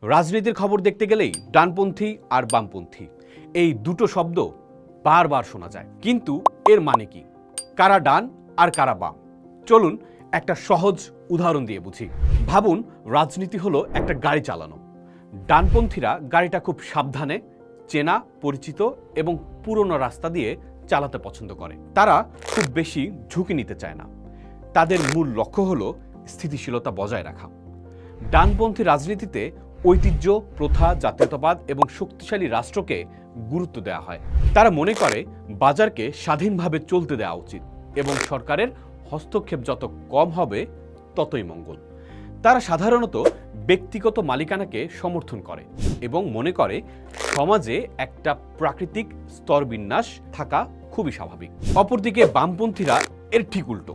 রাজনীতির খবর দেখতে গেলেই ডানপন্থী আর বামপন্থী এই দুটো শব্দ বারবার শোনা যায়, কিন্তু এর মানে কি? কারা ডান আর কারা বাম? চলুন একটা সহজ উদাহরণ দিয়ে বুঝি। ভাবুন, রাজনীতি হলো একটা গাড়ি চালানো। ডানপন্থীরা গাড়িটা খুব সাবধানে, চেনা পরিচিত এবং পুরনো রাস্তা দিয়ে চালাতে পছন্দ করে। তারা খুব বেশি ঝুঁকি নিতে চায় না। তাদের মূল লক্ষ্য হলো স্থিতিশীলতা বজায় রাখা। ডানপন্থী রাজনীতিতে ঐতিহ্য, প্রথা, জাতীয়তাবাদ এবং শক্তিশালী রাষ্ট্রকে গুরুত্ব দেওয়া হয়। তারা মনে করে বাজারকে স্বাধীনভাবে চলতে দেওয়া উচিত এবং সরকারের হস্তক্ষেপ যত কম হবে ততই মঙ্গল। তারা সাধারণত ব্যক্তিগত মালিকানাকে সমর্থন করে এবং মনে করে সমাজে একটা প্রাকৃতিক স্তরবিন্যাস থাকা খুবই স্বাভাবিক। অপরদিকে বামপন্থীরা এর ঠিক উল্টো।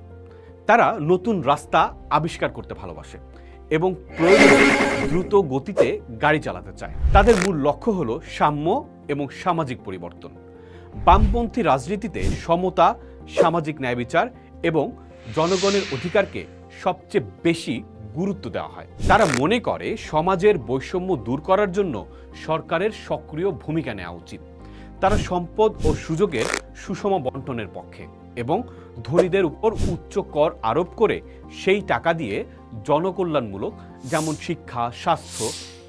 তারা নতুন রাস্তা আবিষ্কার করতে ভালোবাসে এবং প্রয়োজনে দ্রুত গতিতে গাড়ি চালাতে চায়। তাদের মূল লক্ষ্য হলো সাম্য এবং সামাজিক পরিবর্তন। বামপন্থী রাজনীতিতে সমতা, সামাজিক ন্যায় বিচার এবং জনগণের অধিকারকে সবচেয়ে বেশি গুরুত্ব দেওয়া হয়। তারা মনে করে সমাজের বৈষম্য দূর করার জন্য সরকারের সক্রিয় ভূমিকা নেওয়া উচিত। তারা সম্পদ ও সুযোগের সুষম বন্টনের পক্ষে এবং ধনীদের উপর উচ্চ কর আরোপ করে সেই টাকা দিয়ে জনকল্যাণমূলক, যেমন শিক্ষা, স্বাস্থ্য,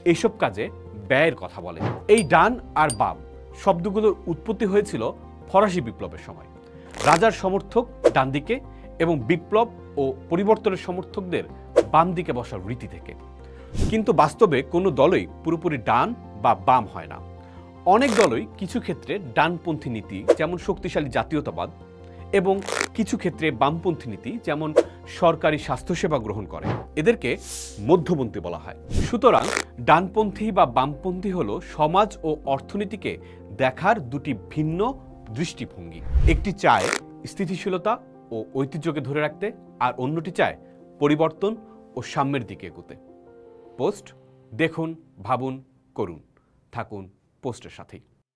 এইসব কাজে ব্যয়ের কথা বলে। এই ডান আর বাম শব্দগুলোর উৎপত্তি হয়েছিল ফরাসি বিপ্লবের সময়। রাজার সমর্থক ডান দিকে এবং বিপ্লব ও পরিবর্তনের সমর্থকদের বাম দিকে বসার রীতি থেকে। কিন্তু বাস্তবে কোনো দলই পুরোপুরি ডান বা বাম হয় না। অনেক দলই কিছু ক্ষেত্রে ডানপন্থী নীতি, যেমন শক্তিশালী জাতীয়তাবাদ, এবং কিছু ক্ষেত্রে বামপন্থী নীতি, যেমন সরকারি স্বাস্থ্যসেবা গ্রহণ করে। এদেরকে মধ্যপন্থী বলা হয়। সুতরাং ডানপন্থী বা বামপন্থী হলো সমাজ ও অর্থনীতিকে দেখার দুটি ভিন্ন দৃষ্টিভঙ্গি। একটি চায় স্থিতিশীলতা ও ঐতিহ্যকে ধরে রাখতে, আর অন্যটি চায় পরিবর্তন ও সাম্যের দিকে এগোতে। পোস্ট দেখুন, ভাবুন, করুন। থাকুন পোস্টের সাথেই।